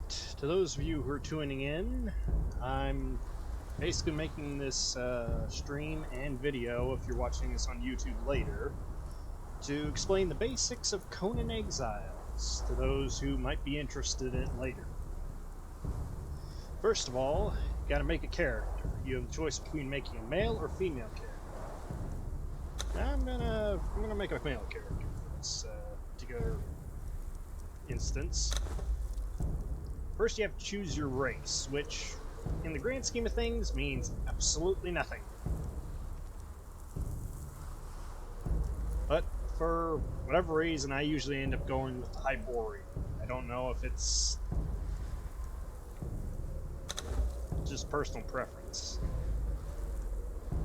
to those of you who are tuning in, I'm basically making this stream and video, if you're watching this on YouTube later, to explain the basics of Conan Exiles to those who might be interested in it later. First of all, you gotta make a character. You have the choice between making a male or female character. I'm gonna make a male character for this particular instance. First, you have to choose your race, which, in the grand scheme of things, means absolutely nothing. But for whatever reason, I usually end up going with the Hyborian. I don't know if it's just personal preference.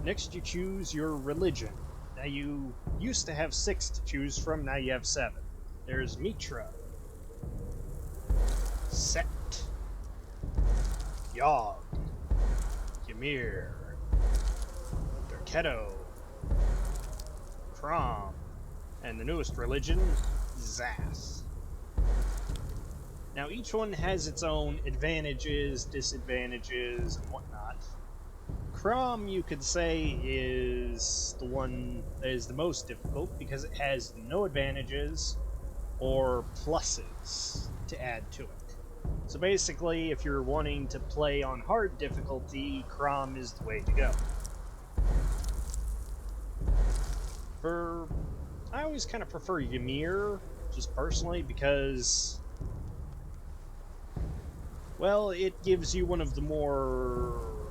Next, you choose your religion. Now, you used to have 6 to choose from, now you have 7. There's Mitra, Set, Yogg, Ymir, Derketo, Crom, and the newest religion, Zath. Now each one has its own advantages, disadvantages, and whatnot. Crom, you could say, is the one that is the most difficult because it has no advantages or pluses to add to it. So basically, if you're wanting to play on hard difficulty, Crom is the way to go. I always kind of prefer Ymir, just personally, because, well, it gives you one of the more,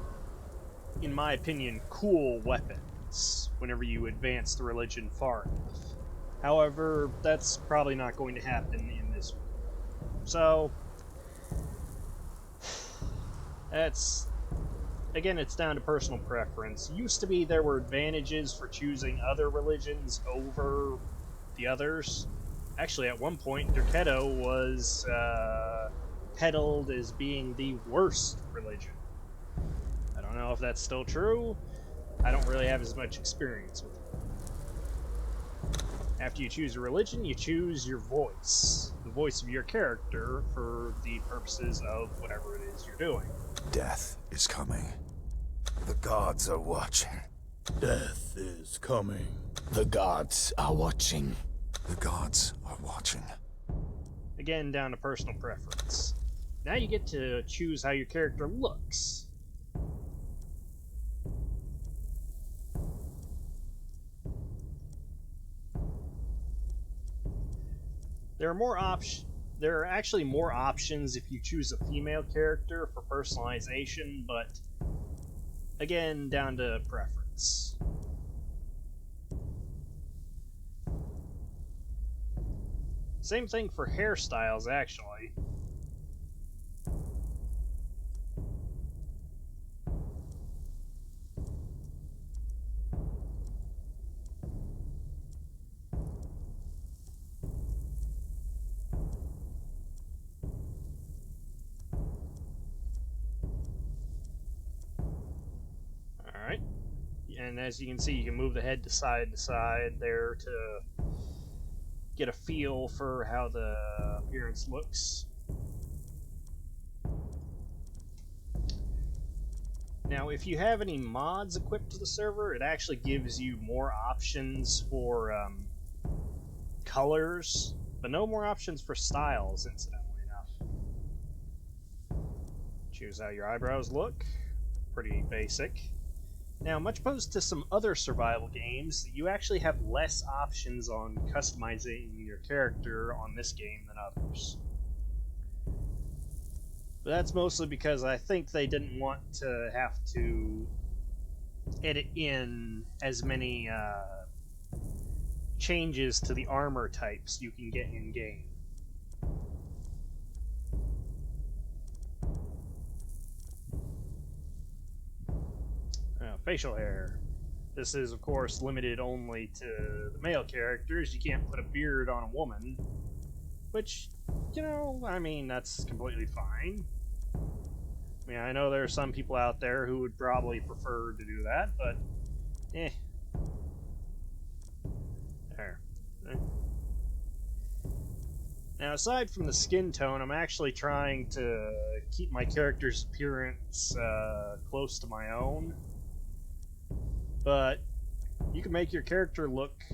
in my opinion, cool weapons whenever you advance the religion far enough. However, that's probably not going to happen in this one. So, again, it's down to personal preference. Used to be there were advantages for choosing other religions over the others. Actually, at one point, Derketo was peddled as being the worst religion. I don't know if that's still true. I don't really have as much experience with it. After you choose a religion, you choose your voice. The voice of your character for the purposes of whatever it is you're doing. Death is coming. The gods are watching. Death is coming. The gods are watching. The gods are watching. Again, down to personal preference. Now you get to choose how your character looks. There are actually more options if you choose a female character for personalization, but again, down to preference. Same thing for hairstyles, actually. And as you can see, you can move the head to side there to get a feel for how the appearance looks. Now, if you have any mods equipped to the server, it actually gives you more options for colors, but no more options for styles, incidentally enough. Choose how your eyebrows look. Pretty basic. Now, much opposed to some other survival games, you actually have less options on customizing your character on this game than others. But that's mostly because I think they didn't want to have to edit in as many changes to the armor types you can get in-game. Facial hair. This is, of course, limited only to the male characters. You can't put a beard on a woman. Which, you know, I mean, that's completely fine. I mean, I know there are some people out there who would probably prefer to do that, but, eh. There. Now, aside from the skin tone, I'm actually trying to keep my character's appearance close to my own. But you can make your character look,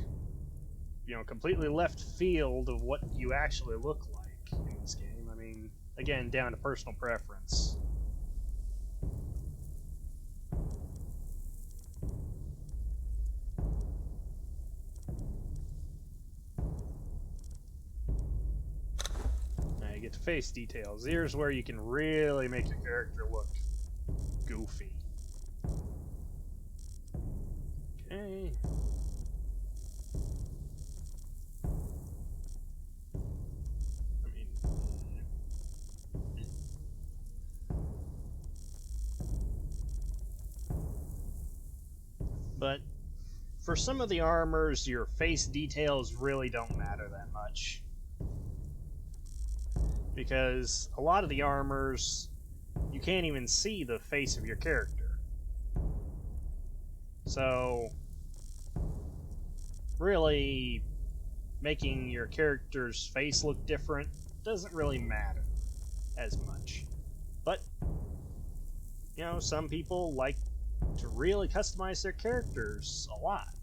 completely left field of what you actually look like in this game. I mean, again, down to personal preference. Now you get to face details. Here's where you can really make your character look goofy. Okay. I mean, but for some of the armors, your face details really don't matter that much. Because a lot of the armors, you can't even see the face of your character. So, really, making your character's face look different doesn't really matter as much. But, some people like to really customize their characters a lot.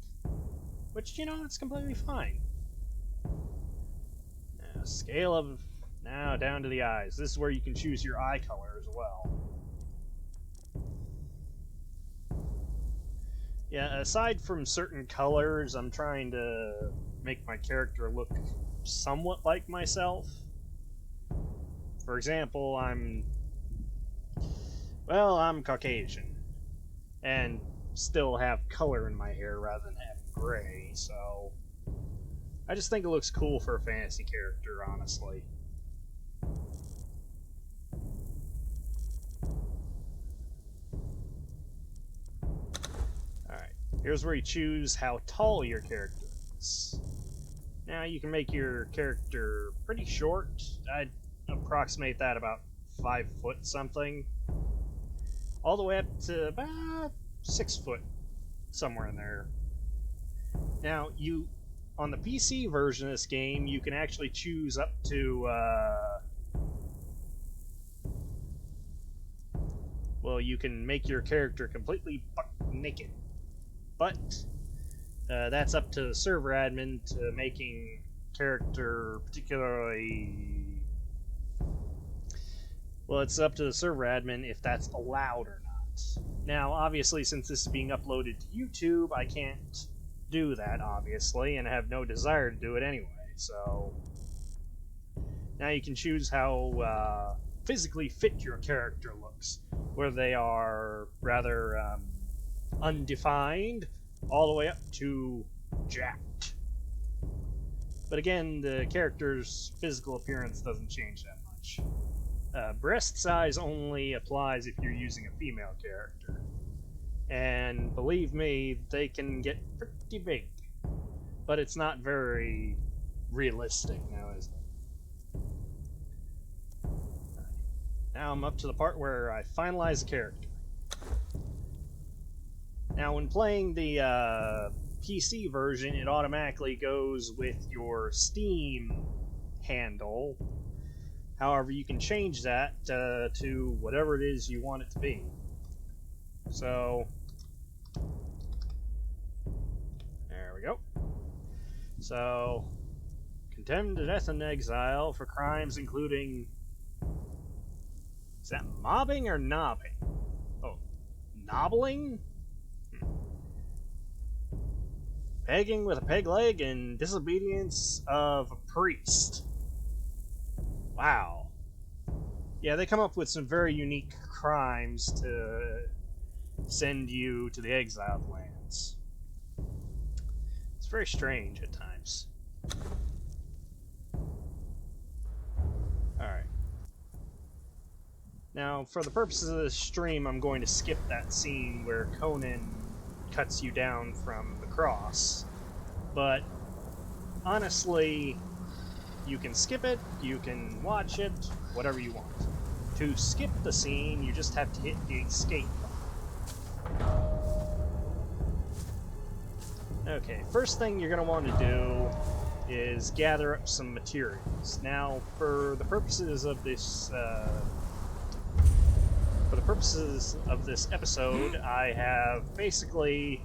Which, it's completely fine. Now, scale of... Now, down to the eyes. This is where you can choose your eye color as well. Yeah, aside from certain colors, I'm trying to make my character look somewhat like myself. For example, I'm Caucasian. And still have color in my hair rather than having gray, so... I just think it looks cool for a fantasy character, honestly. Alright, here's where you choose how tall your character is. Now you can make your character pretty short. I'd approximate that about 5 foot something. All the way up to about 6 foot, somewhere in there. Now, on the PC version of this game, you can actually choose up to, well, you can make your character completely buck naked. But, that's up to the server admin to making character particularly... Well, it's up to the server admin if that's allowed or not. Now, obviously, since this is being uploaded to YouTube, I can't do that, obviously, and I have no desire to do it anyway, so... Now you can choose how physically fit your character looks, whether they are rather undefined, all the way up to jacked. But again, the character's physical appearance doesn't change that much. Breast size only applies if you're using a female character. And believe me, they can get pretty big. But it's not very realistic now, is it? Now I'm up to the part where I finalize the character. Now when playing the PC version, it automatically goes with your Steam handle. However, you can change that to whatever it is you want it to be. So, there we go. So, condemned to death in exile for crimes including... Is that mobbing or knobbing? Oh, nobbling? Pegging with a peg leg and disobedience of a priest. Wow. Yeah, they come up with some very unique crimes to send you to the exiled lands. It's very strange at times. Alright. Now, for the purposes of this stream, I'm going to skip that scene where Conan cuts you down from the cross. But, honestly, you can skip it, you can watch it, whatever you want. To skip the scene, you just have to hit the escape button. Okay, first thing you're going to want to do is gather up some materials. Now, for the purposes of this episode, I have basically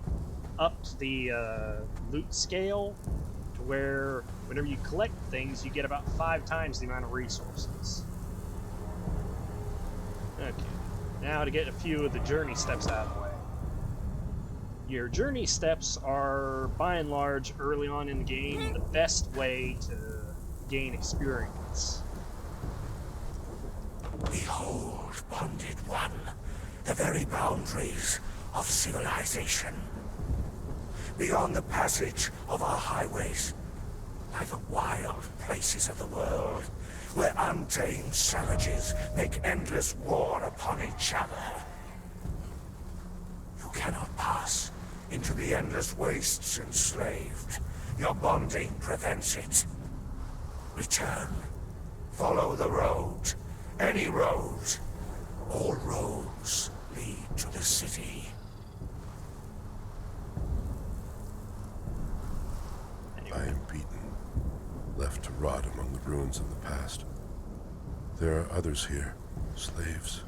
upped the loot scale to where whenever you collect things, you get about 5 times the amount of resources. Okay, now to get a few of the journey steps out of the way. Your journey steps are, by and large, early on in the game, the best way to gain experience. Behold, bonded one, the very boundaries of civilization. Beyond the passage of our highways lie the wild places of the world, where untamed savages make endless war upon each other. You cannot pass into the endless wastes enslaved. Your bonding prevents it. Return. Follow the road. Any road. All roads lead to the city. I am beaten, left to rot among the ruins of the past. There are others here, slaves,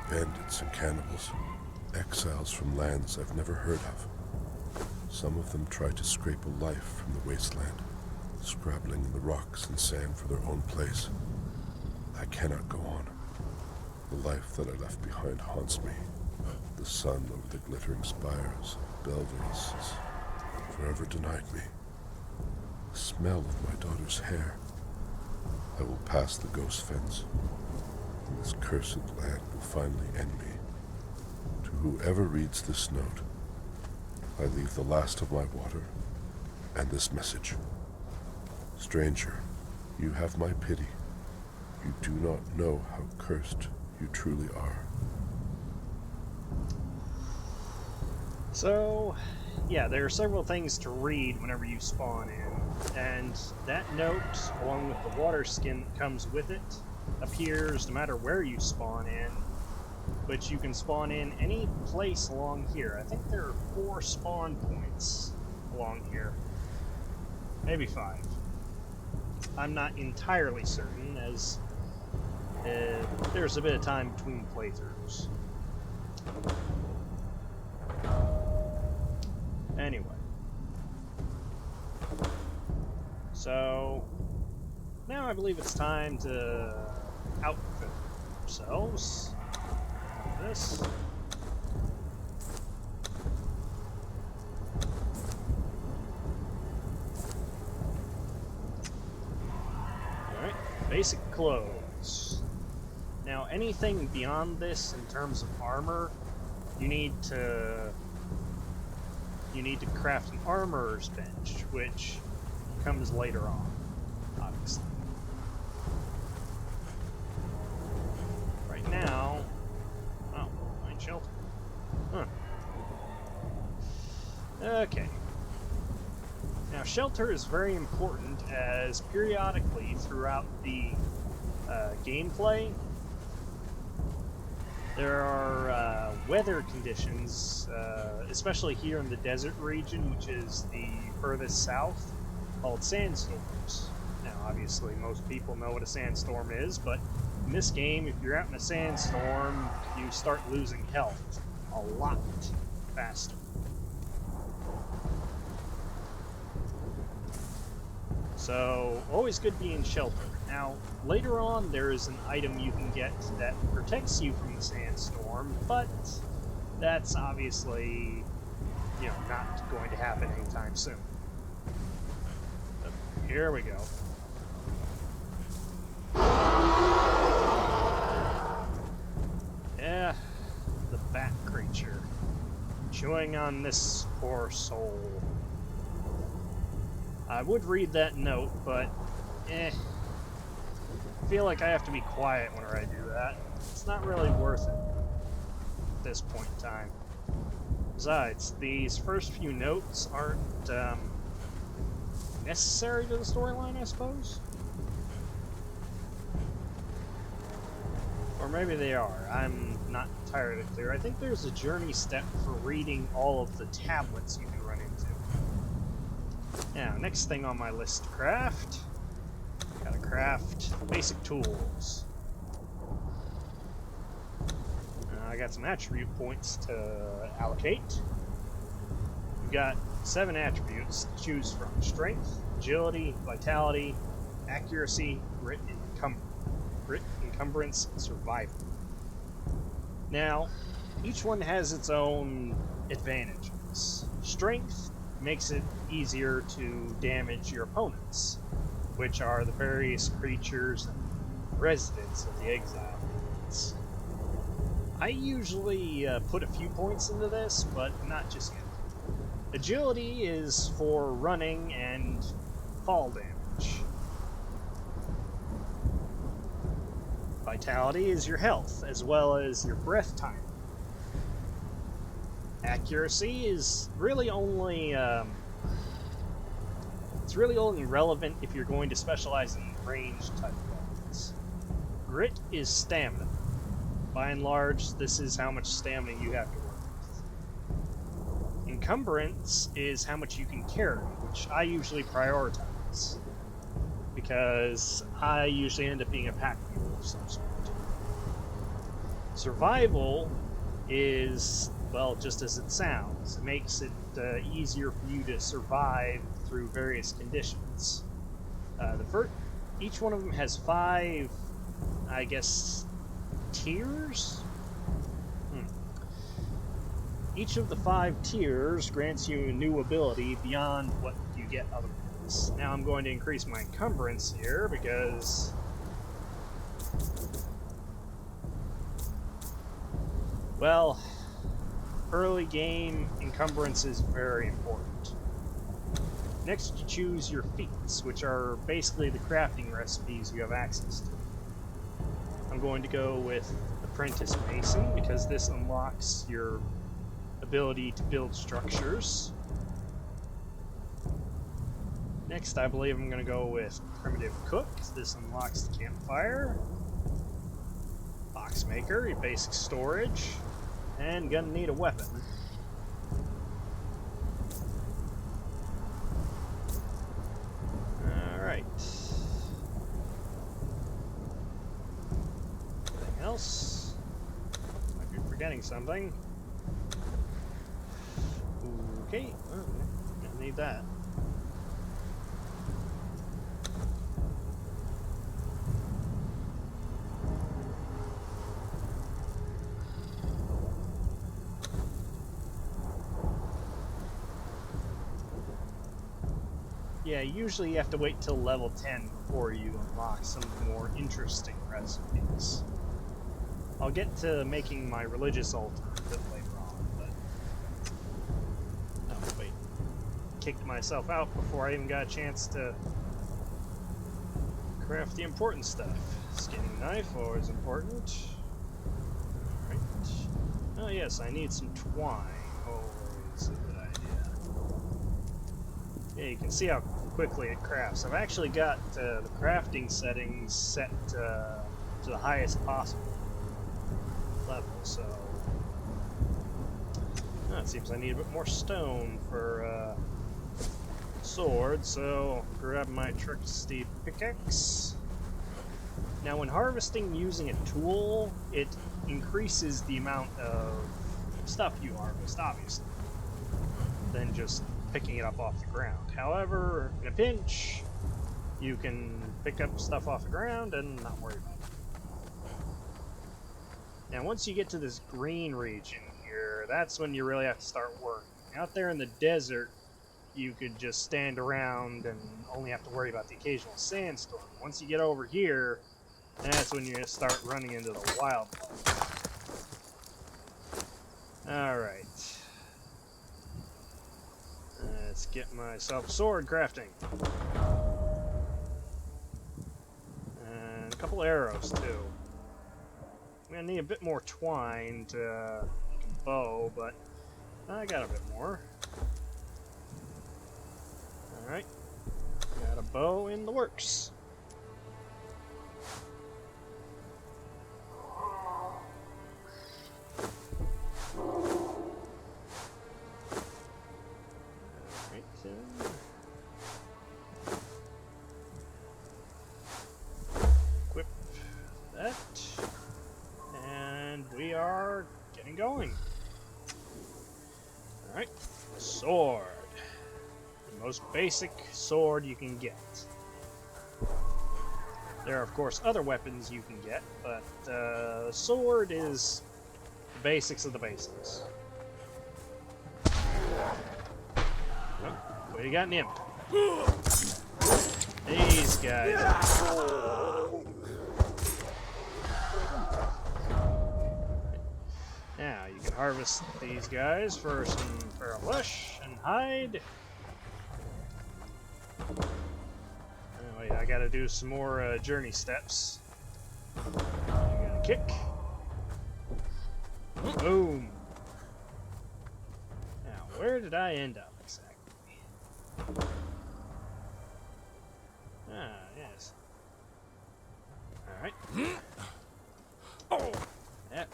bandits and cannibals, exiles from lands I've never heard of. Some of them try to scrape a life from the wasteland, scrabbling in the rocks and sand for their own place. I cannot go on. The life that I left behind haunts me. The sun over the glittering spires of Belvins has forever denied me. The smell of my daughter's hair. I will pass the ghost fence, and this cursed land will finally end me. To whoever reads this note, I leave the last of my water and this message. Stranger, you have my pity. You do not know how cursed you truly are. So, yeah, there are several things to read whenever you spawn in, and that note, along with the water skin that comes with it, appears no matter where you spawn in, but you can spawn in any place along here. I think there are 4 spawn points along here. Maybe 5. I'm not entirely certain, as there's a bit of time between playthroughs. Anyway. So, now I believe it's time to outfit ourselves. This. Alright, basic clothes. Now, anything beyond this in terms of armor, you need to craft an armorer's bench, which comes later on, obviously. Right now, oh, mine shelter. Huh. Okay. Now, shelter is very important, as periodically throughout the gameplay, there are weather conditions, especially here in the desert region, which is the furthest south, called sandstorms. Now, obviously, most people know what a sandstorm is, but in this game, if you're out in a sandstorm, you start losing health a lot faster. So, always good being sheltered. Now, later on, there is an item you can get that protects you from the sandstorm, but that's obviously, not going to happen anytime soon. But here we go. Yeah, the bat creature. Chewing on this poor soul. I would read that note, but I feel like I have to be quiet whenever I do that. It's not really worth it at this point in time. Besides, these first few notes aren't necessary to the storyline, I suppose? Or maybe they are. I'm not entirely clear. I think there's a journey step for reading all of the tablets you can run into. Now, next thing on my list to craft. Gotta craft basic tools. I got some attribute points to allocate. We've got 7 attributes to choose from: strength, agility, vitality, accuracy, grit, encumbrance, and survival. Now, each one has its own advantages. Strength makes it easier to damage your opponents, which are the various creatures and residents of the Exile lands. I usually put a few points into this, but not just yet. Agility is for running and fall damage. Vitality is your health, as well as your breath time. Accuracy is really only it's really only relevant if you're going to specialize in ranged type weapons. Grit is stamina. By and large, this is how much stamina you have to work with. Encumbrance is how much you can carry, which I usually prioritize, because I usually end up being a pack mule of some sort. Survival is, well, just as it sounds. It makes it easier for you to survive through various conditions. Each one of them has 5, I guess, tiers? Each of the 5 tiers grants you a new ability beyond what you get otherwise. Now I'm going to increase my encumbrance here because... well, early game encumbrance is very important. Next, you choose your feats, which are basically the crafting recipes you have access to. I'm going to go with Apprentice Mason, because this unlocks your ability to build structures. Next, I believe I'm going to go with Primitive Cook. This unlocks the campfire. Boxmaker, your basic storage. And gonna need a weapon. Alright. Anything else? Might be forgetting something. Okay, well, gonna need that. Yeah, usually you have to wait till level 10 before you unlock some of the more interesting recipes. I'll get to making my religious altar a bit later on, but... oh, wait. Kicked myself out before I even got a chance to craft the important stuff. Skinning knife, always important. Alright. Oh yes, I need some twine. Always a good idea. Yeah, you can see how quickly it crafts. I've actually got the crafting settings set to the highest possible level, so... oh, it seems I need a bit more stone for sword, so I'll grab my trusty pickaxe. Now, when harvesting using a tool, it increases the amount of stuff you harvest, obviously, than just picking it up off the ground. However, in a pinch, you can pick up stuff off the ground and not worry about it. Now, once you get to this green region here, that's when you really have to start working. Out there in the desert, you could just stand around and only have to worry about the occasional sandstorm. Once you get over here, that's when you start running into the wildlife. Alright. Let's get myself sword crafting. And a couple arrows, too. I'm gonna need a bit more twine to make a bow, but I got a bit more. Alright. Got a bow in the works. and going. Alright, sword. The most basic sword you can get. There are, of course, other weapons you can get, but sword is the basics of the basics. Oh, what do you got in him? These guys. Now, you can harvest these guys for some feral flesh and hide. Anyway, I gotta do some more journey steps. I'm gonna kick. Boom. Now, where did I end up exactly? Ah, yes. Alright. Oh! Yep.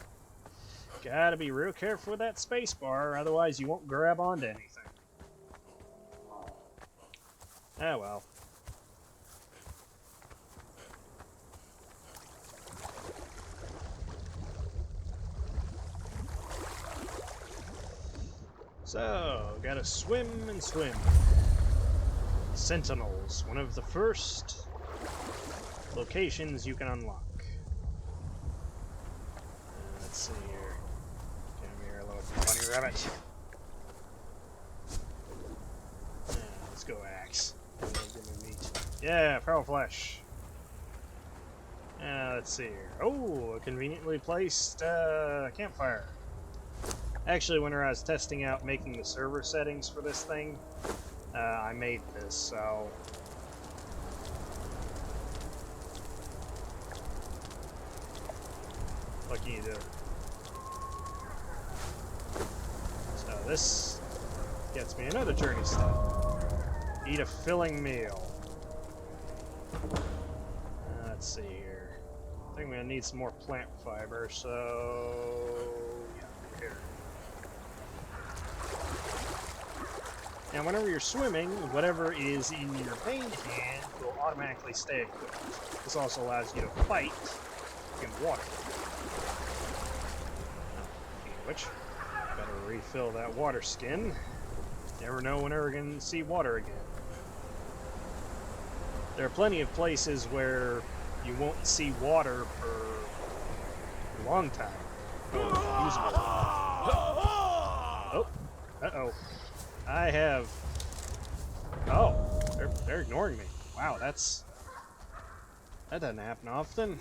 Gotta be real careful with that space bar, otherwise you won't grab onto anything. Ah well. So, gotta swim and swim. Sentinels, one of the first locations you can unlock. Let's see here. Come here, little bunny rabbit. Let's go axe. Give me meat. Yeah, feral flesh. Let's see here. Oh, a conveniently placed campfire. Actually, when I was testing out making the server settings for this thing, I made this, so... What can you do? So this gets me another journey step. Eat a filling meal. Let's see here. I think I'm gonna need some more plant fiber, so... yeah, here. Now, whenever you're swimming, whatever is in your main hand will automatically stay equipped. This also allows you to fight in water. Which, better refill that water skin. Never know when we're going to see water again. There are plenty of places where you won't see water for a long time. Usable. Oh, uh-oh. I have... Oh, they're ignoring me. Wow, that doesn't happen often.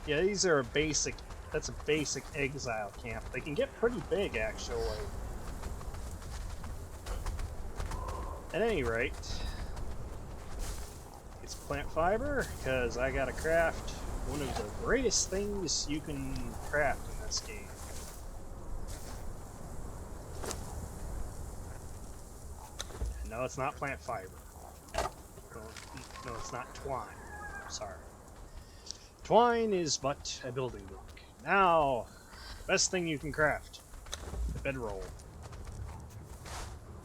Yeah, these are a basic... That's a basic exile camp. They can get pretty big, actually. At any rate, it's plant fiber, because I gotta craft one of the greatest things you can craft in this game. No, it's not plant fiber. No, it's not twine. Sorry. Twine is but a building block. Now, best thing you can craft. The bedroll.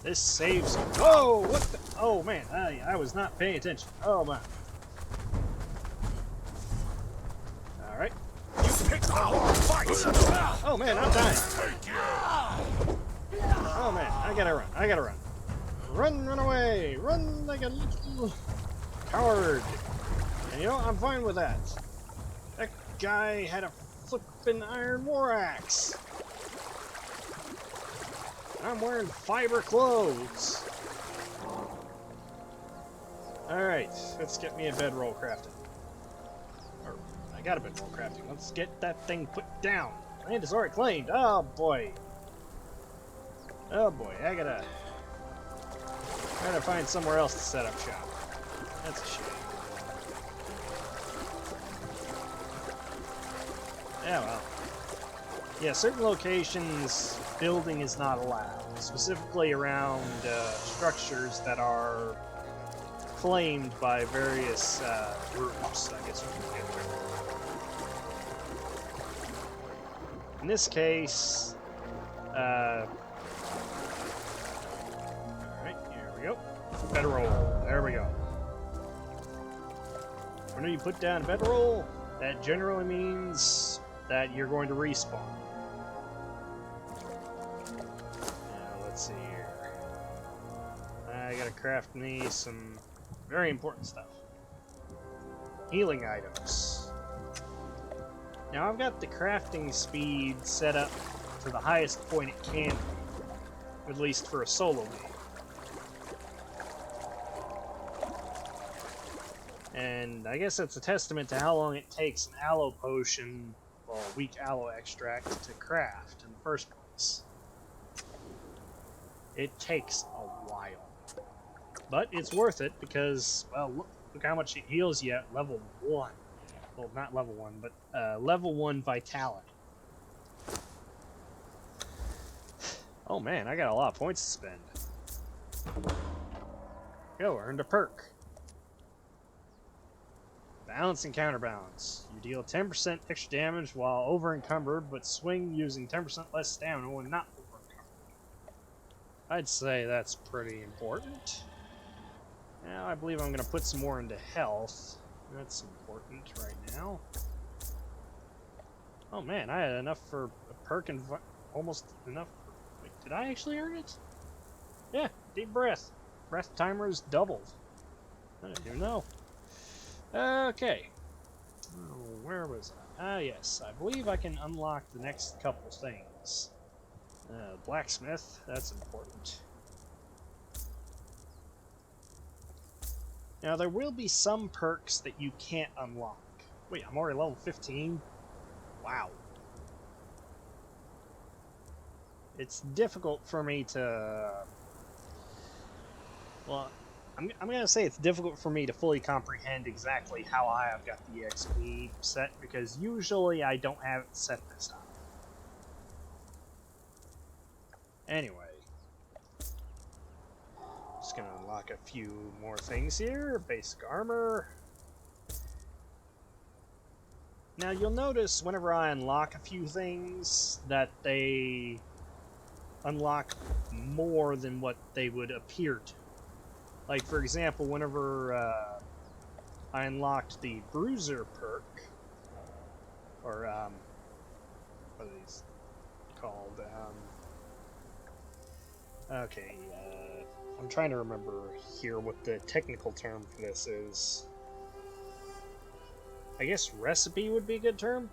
This saves... Whoa! What the... Oh, man. I was not paying attention. Oh, man. Alright. You picked our fight! Oh, man, I'm dying. Oh, man. I gotta run. I gotta run. Run away! Run like a little coward! And you know, I'm fine with that. That guy had a flippin' iron war axe. I'm wearing fiber clothes. Alright, let's get me a bedroll crafted. Or, I got a bedroll crafting. Let's get that thing put down. Land is already claimed. Oh boy. Oh boy, I gotta find somewhere else to set up shop. That's a shame. Yeah, well. Yeah, certain locations, building is not allowed. Specifically around structures that are claimed by various groups, I guess you can get there. In this case, alright, here we go. Bedroll. There we go. When you put down bedroll, that generally means that you're going to respawn. Now, let's see here. I gotta craft me some very important stuff. Healing items. Now, I've got the crafting speed set up to the highest point it can be, at least for a solo game. And I guess that's a testament to how long it takes an aloe potion, or weak aloe extract, to craft in the first place. It takes a while. But it's worth it because, well, look how much it heals you at level 1. Well, not level 1, but level 1 vitality. Oh man, I got a lot of points to spend. Go, earned a perk. Balance and counterbalance. You deal 10% extra damage while over-encumbered, but swing using 10% less stamina when not over-encumbered. I'd say that's pretty important. Now I believe I'm going to put some more into health. That's important right now. Oh man, I had enough for a perk and almost enough for... Wait, did I actually earn it? Yeah, deep breath. Breath timer is doubled. I didn't even know. Okay. Oh, where was I? Ah, yes. I believe I can unlock the next couple things. Blacksmith, that's important. Now, there will be some perks that you can't unlock. Wait, I'm already level 15? Wow. It's difficult for me to... Well, I'm going to say it's difficult for me to fully comprehend exactly how high I've got the XP set, because usually I don't have it set this high. Anyway. Just going to unlock a few more things here. Basic armor. Now you'll notice whenever I unlock a few things that they unlock more than what they would appear to. Like, for example, whenever I unlocked the Bruiser perk, or, what are these called? Okay, I'm trying to remember here what the technical term for this is. I guess recipe would be a good term?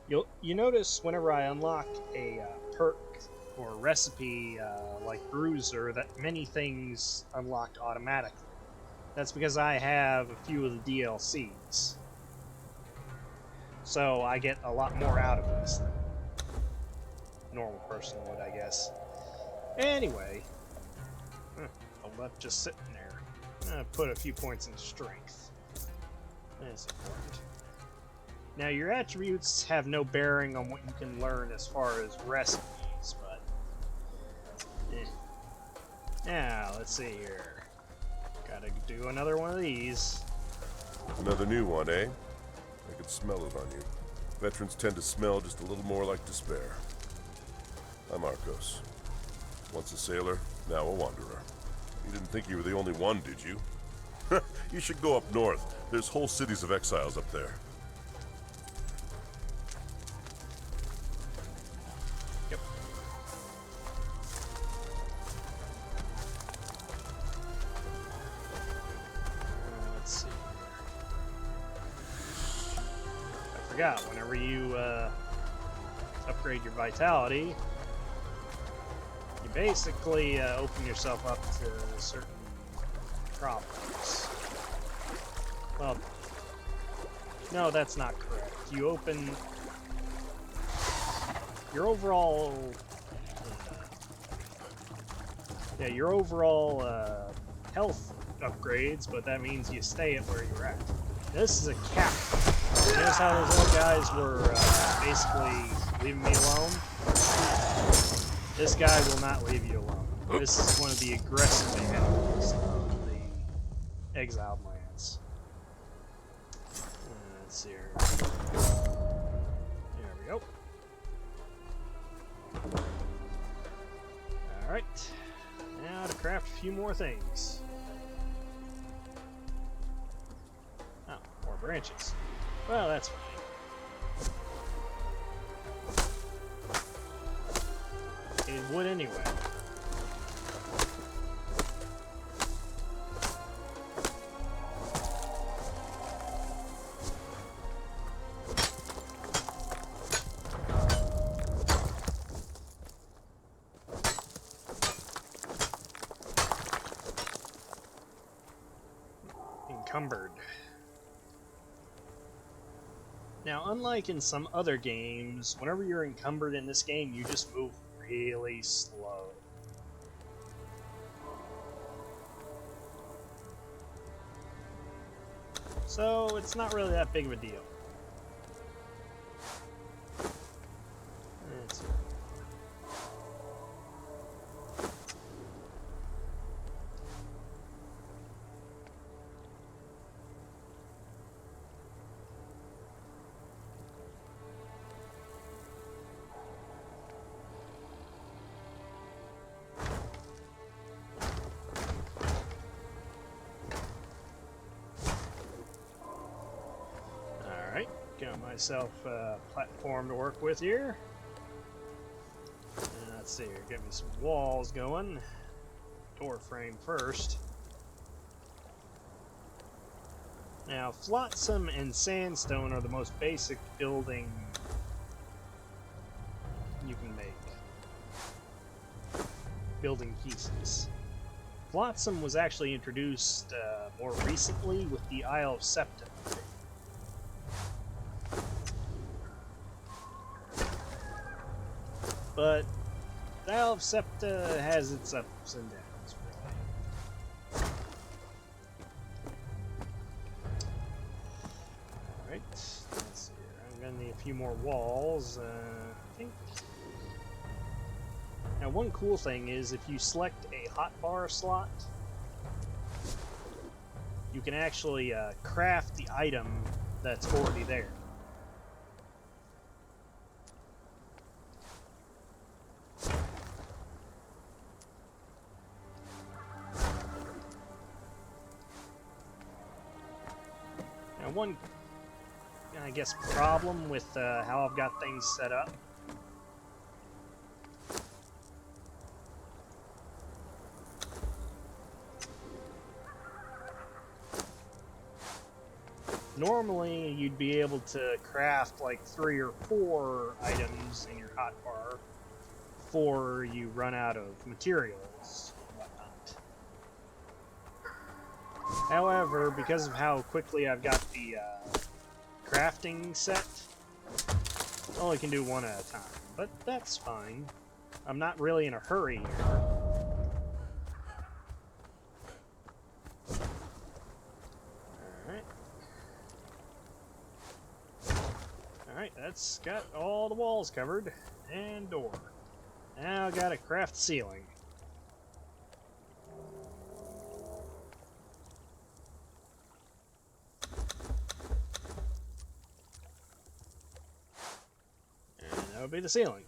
You notice whenever I unlock a perk or recipe like Bruiser that many things unlocked automatically. That's because I have a few of the DLCs. So I get a lot more out of this than a normal person would, I guess. Anyway, I'll left just sitting there. I'm gonna put a few points in strength. That's important. Now your attributes have no bearing on what you can learn as far as recipes, but now, let's see here. Gotta do another one of these. Another new one, eh? I could smell it on you. Veterans tend to smell just a little more like despair. I'm Arcos. Once a sailor, now a wanderer. You didn't think you were the only one, did you? You should go up north. There's whole cities of exiles up there. Yep. Let's see. I forgot, whenever you upgrade your vitality, you basically open yourself up to certain problems. Well, no, that's not correct. You open your overall, your overall health upgrades, but that means you stay at where you're at. This is a cap. Notice how those other guys were basically leaving me alone? This guy will not leave you alone. This is one of the aggressive enemies of the exiled lands. Let's see here. There we go. Alright. Now to craft a few more things. Oh, more branches. Well, that's fine. Anyway. Encumbered. Now, unlike in some other games, whenever you're encumbered in this game, you just move really slow. So, it's not really that big of a deal. Let's see. Alright, got myself a platform to work with here. Let's see here, get me some walls going. Door frame first. Now, flotsam and sandstone are the most basic building you can make. Building pieces. Flotsam was actually introduced more recently with the Isle of Septon. But the Isle of Septa has its ups and downs, really. Alright, let's see here. I'm gonna need a few more walls, I think. Now, one cool thing is if you select a hotbar slot, you can actually craft the item that's already there. Now, one, I guess, problem with how I've got things set up normally you'd be able to craft like 3 or 4 items in your hotbar before you run out of materials and whatnot. However, because of how quickly I've got the crafting set, I only can do one at a time, but that's fine. I'm not really in a hurry here. Alright, that's got all the walls covered, and door. Now I gotta craft ceiling. And that would be the ceiling.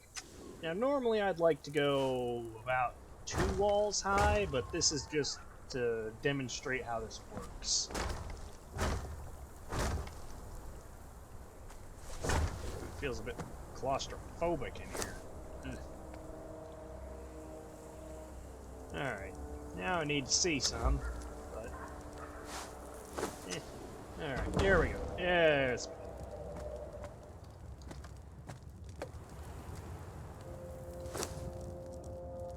Now normally I'd like to go about 2 walls high, but this is just to demonstrate how this works. Feels a bit claustrophobic in here. Alright, now I need to see some, but... Alright, there we go. Yes.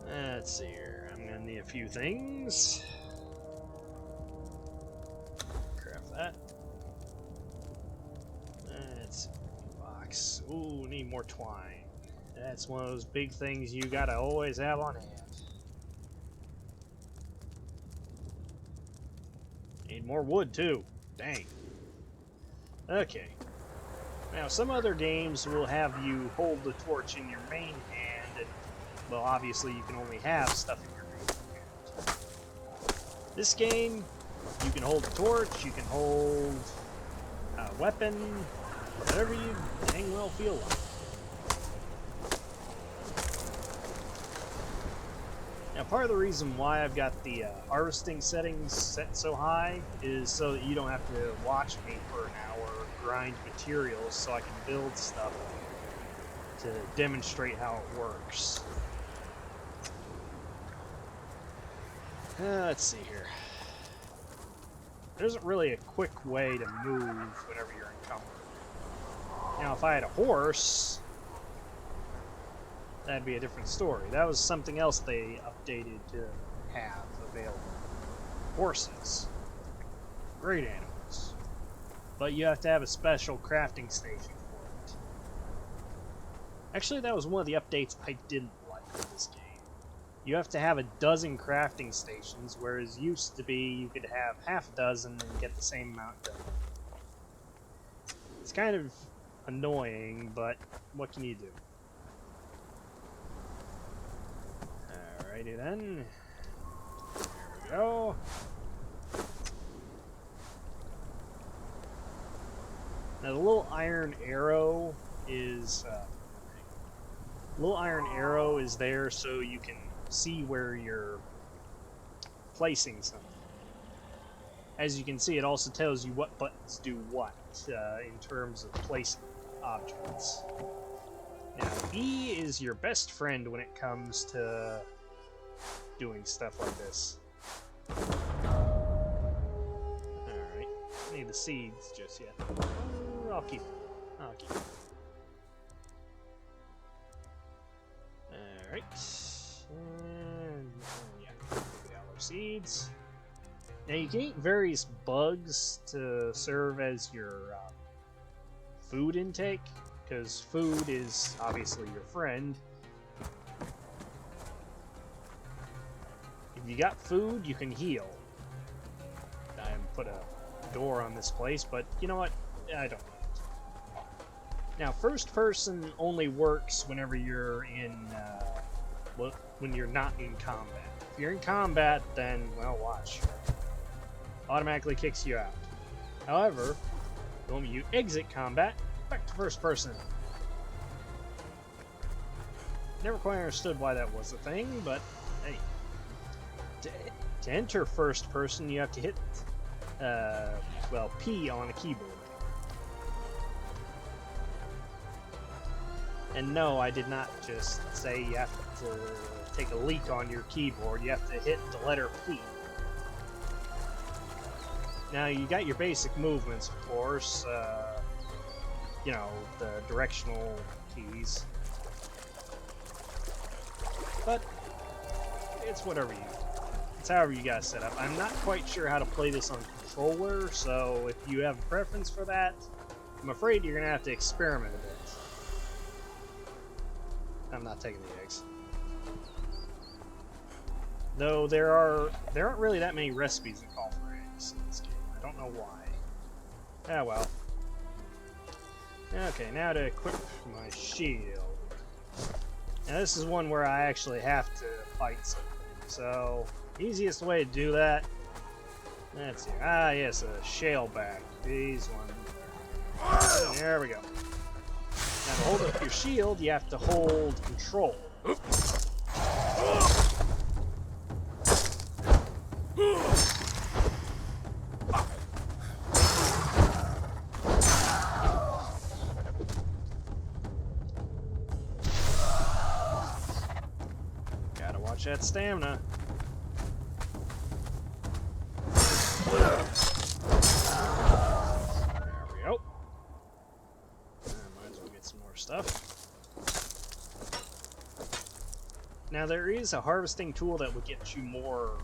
Let's see here. I'm gonna need a few things. Craft that. Let's see. Ooh, need more twine. That's one of those big things you gotta always have on hand. Need more wood too. Dang. Okay. Now, some other games will have you hold the torch in your main hand, and, well, obviously you can only have stuff in your main hand. This game, you can hold the torch, you can hold a weapon, whatever you dang well feel like. Now, part of the reason why I've got the harvesting settings set so high is so that you don't have to watch me for an hour grind materials so I can build stuff to demonstrate how it works. Let's see here. There isn't really a quick way to move whenever you're encumbered. Now, if I had a horse, that'd be a different story. That was something else they updated to have available. Horses. Great animals. But you have to have a special crafting station for it. Actually, that was one of the updates I didn't like in this game. You have to have a dozen crafting stations, whereas used to be you could have half a dozen and get the same amount done. It's kind of annoying, but what can you do? Alrighty then. There we go. Now the little iron arrow is there so you can see where you're placing something. As you can see, it also tells you what buttons do what in terms of placing objects. Now, E is your best friend when it comes to doing stuff like this. Alright, I need the seeds just yet. I'll keep it. Alright. And yeah, yellow seeds. Now you can eat various bugs to serve as your food intake, because food is obviously your friend. If you got food, you can heal. I put a door on this place, but you know what? I don't need it. Now, first person only works whenever you're in, when you're not in combat. If you're in combat, then, well, watch. Automatically kicks you out. However, the moment you exit combat, back to first person. Never quite understood why that was a thing, but hey. To enter first person, you have to hit, well, P on a keyboard. And no, I did not just say you have to take a leak on your keyboard. You have to hit the letter P. Now, you got your basic movements, of course. You know, the directional keys. But it's whatever you... It's however you guys set up. I'm not quite sure how to play this on controller, so if you have a preference for that, I'm afraid you're going to have to experiment a bit. I'm not taking the eggs. Though there aren't really that many recipes that call for eggs in this game. I don't know why. Ah, well. Okay, now to equip my shield. Now this is one where I actually have to fight something. So, easiest way to do that, let's see. Ah, yes, a shaleback. These ones. There we go. Now to hold up your shield, you have to hold control. Gotta watch that stamina. There we go. Might as well get some more stuff. Now there is a harvesting tool that would get you more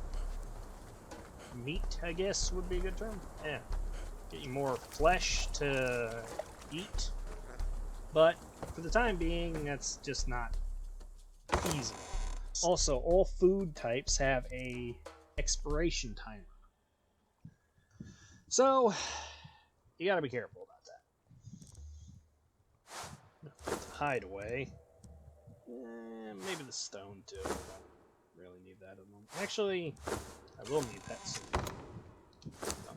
meat, I guess would be a good term. Yeah. Get you more flesh to eat. But for the time being, that's just not feasible. Also, all food types have a expiration timer. So, you gotta be careful about that. Hideaway. Maybe the stone too. I don't really need that at the moment. Actually, I will need that soon. Oh,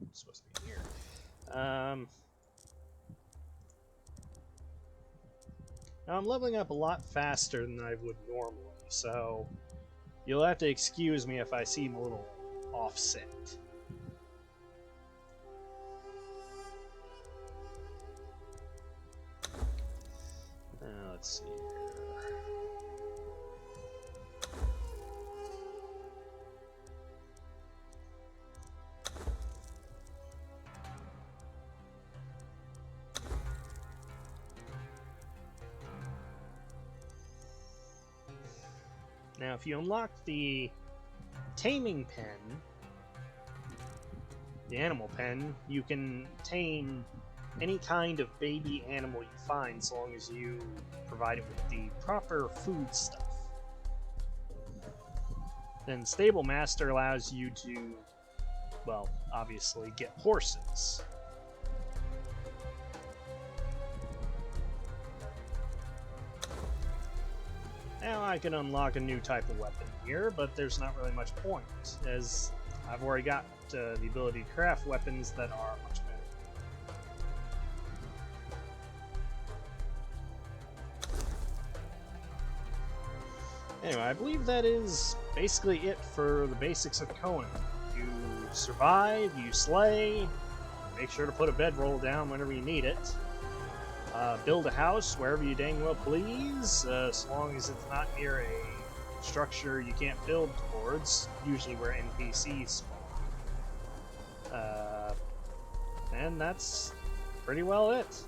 it's supposed to be here. Now I'm leveling up a lot faster than I would normally, so you'll have to excuse me if I seem a little offset. Let's see here. Now, if you unlock the taming pen, the animal pen, you can tame any kind of baby animal you find so long as you provide it with the proper food stuff. Then Stable Master allows you to, well, obviously get horses. Now I can unlock a new type of weapon here, but there's not really much point, as I've already got the ability to craft weapons that are much better. Anyway, I believe that is basically it for the basics of Conan. You survive, you slay, make sure to put a bedroll down whenever you need it. Build a house wherever you dang well please, so long as it's not near a structure you can't build towards, usually where NPCs spawn. And that's pretty well it.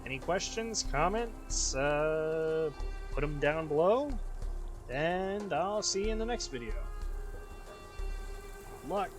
Any questions, comments, put them down below, and I'll see you in the next video. Good luck.